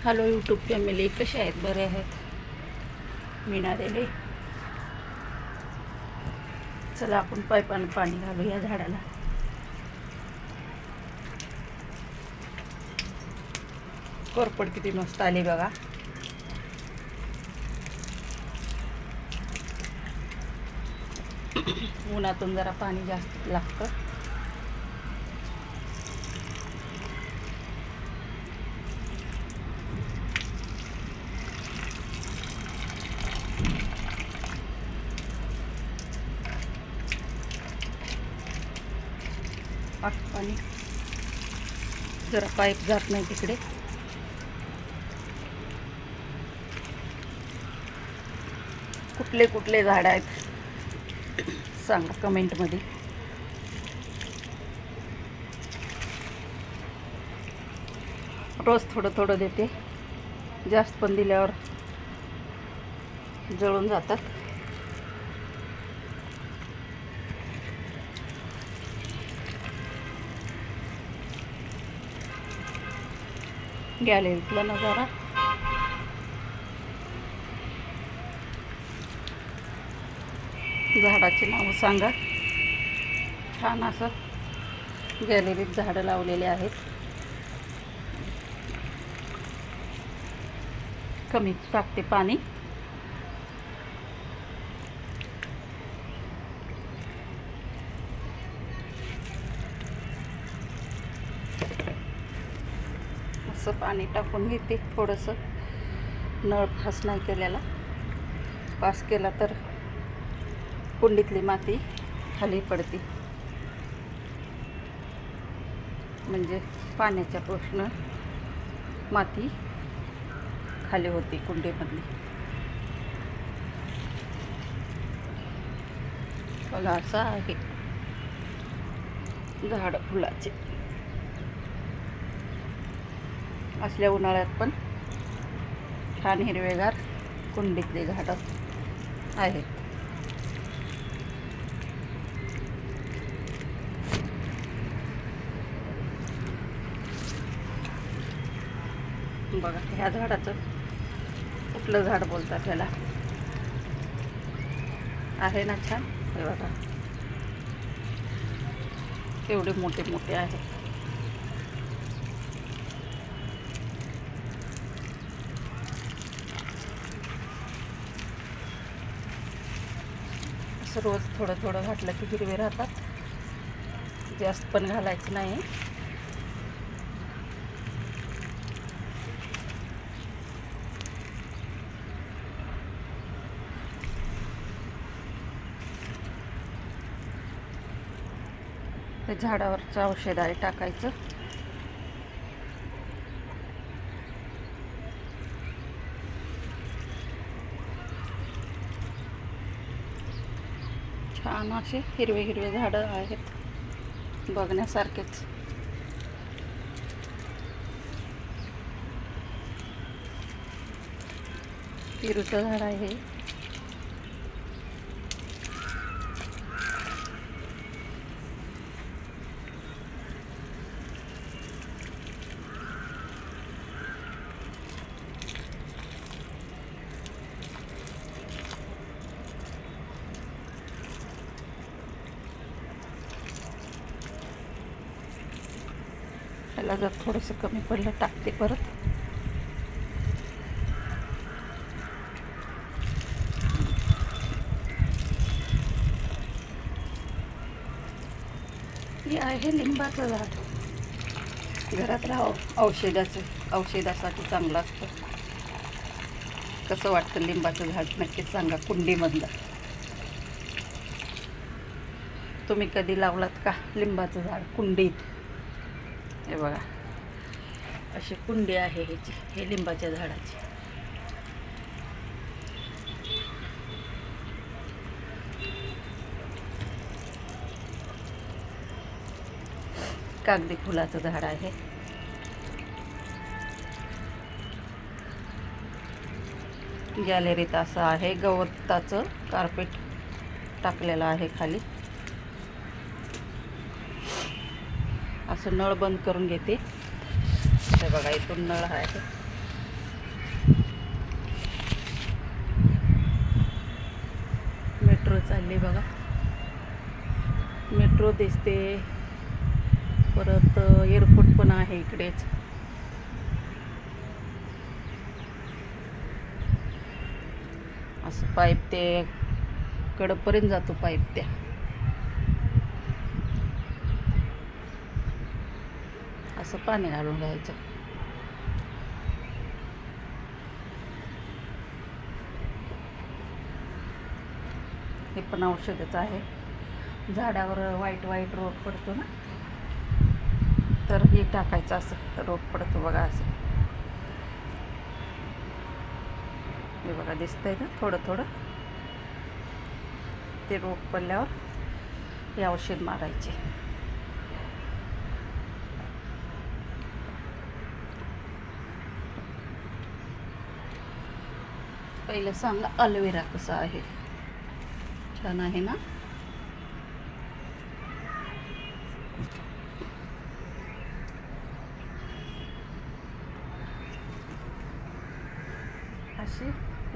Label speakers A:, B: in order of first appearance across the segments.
A: Hello YouTube family, कसे आहेत? बरे आहेत? मीना देले. चला आपण पाईपानं पाणी घालू या झाडाला. कोरपड किती मस्त आली बघा. उन्हातून जरा पाणी जास्त लागतं. पाणी जरा पाईप जात नाही तिकडे. कुठले कुठले झाड आहेत सांगा कमेंटमध्ये. रोज थोडं थोडं देते, जास्त पण दिल्यावर जळून जातात. गॅलरीतला नजारा. झाडाचे नाव सांगा. छान असं गॅलरीत झाडं लावलेले आहेत. कमी टाकते पाणी. असं पाणी टाकून घेते थोडंसं. नळ फास नाही केलेला. पास केला तर कुंडीतली माती खाली पडते, म्हणजे पाण्याच्या प्रश्न माती खाली होती कुंडीमधली. बघा असं आहे झाड फुलाचे. असल्या उन्हाळ्यात पण छान हिरवेगार कुंडीतले झाडं आहेत. बघा ह्या झाडाचं कुठलं झाड बोलतात त्याला, आहे ना छान. हे बघा केवढे मोठे मोठे आहेत. असं रोज थोडं थोडं घातलं की हिरवे राहतात. जास्त पण घालायचं नाही. ते झाडावरचं औषध आहे टाकायचं. छान असे हिरवे हिरवे झाडं आहेत बघण्यासारखेच. पेरूचं झाड आहे. त्याला जर थोडंसं कमी पडलं टाकते परत. हे आहे लिंबाचं झाड. घरातलं औषधासाठी चांगलं असतं. कसं वाटतं लिंबाचं झाड नक्कीच सांगा कुंडीमधलं. तुम्ही कधी लावलात का लिंबाचं झाड कुंडीत? हे बघा अशी कुंडी आहे ह्याची, हे लिंबाच्या झाडाची. कागदी फुलाचं झाड आहे. गॅलरीत असं आहे गवताचं कार्पेट टाकलेलं आहे खाली. असं नळ बंद करून घेते. हे बघा इथून नळ आहे. लागली बघा. मेट्रो दिसते, परत एअरपोर्ट पण आहे इकडेच. असं पाईप ते कडपर्यंत जातो पाईप त्या. असं पाणी घालून घ्यायचं. हे पण औषधच आहे. झाडावर वाईट वाईट रोग पडतो ना, तर हे टाकायचं. असं रोग पडतो बघा. असं हे बघा दिसतंय ना थोडं थोडं. ते रोग पडल्यावर हे औषध मारायचे. पहिलं सांगा अलोवेरा कसा आहे. छान आहे ना. अशी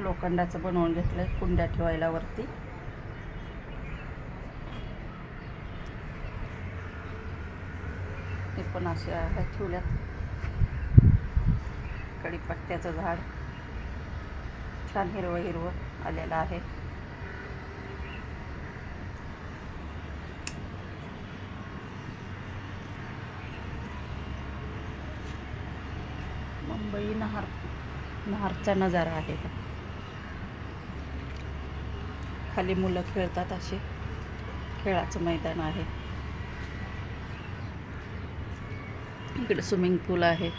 A: लोखंडाचं बनवून घेतलंय कुंड्या ठेवायला वरती. हे पण असे आहे ठेवल्यात. कढीपत्त्याचं झाड छान हिरवं हिरवं आलेलं आहे. मुंबई नहारचा नजारा आहे. खाली मुलं खेळतात. असे खेळाचं मैदान आहे. इकडे स्विमिंग पूल आहे.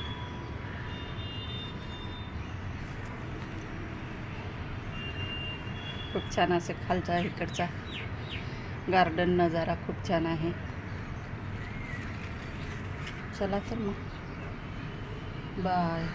A: खूप छान असे खालचा इकडचा गार्डन नजारा खूप छान आहे. चला तर मग बाय.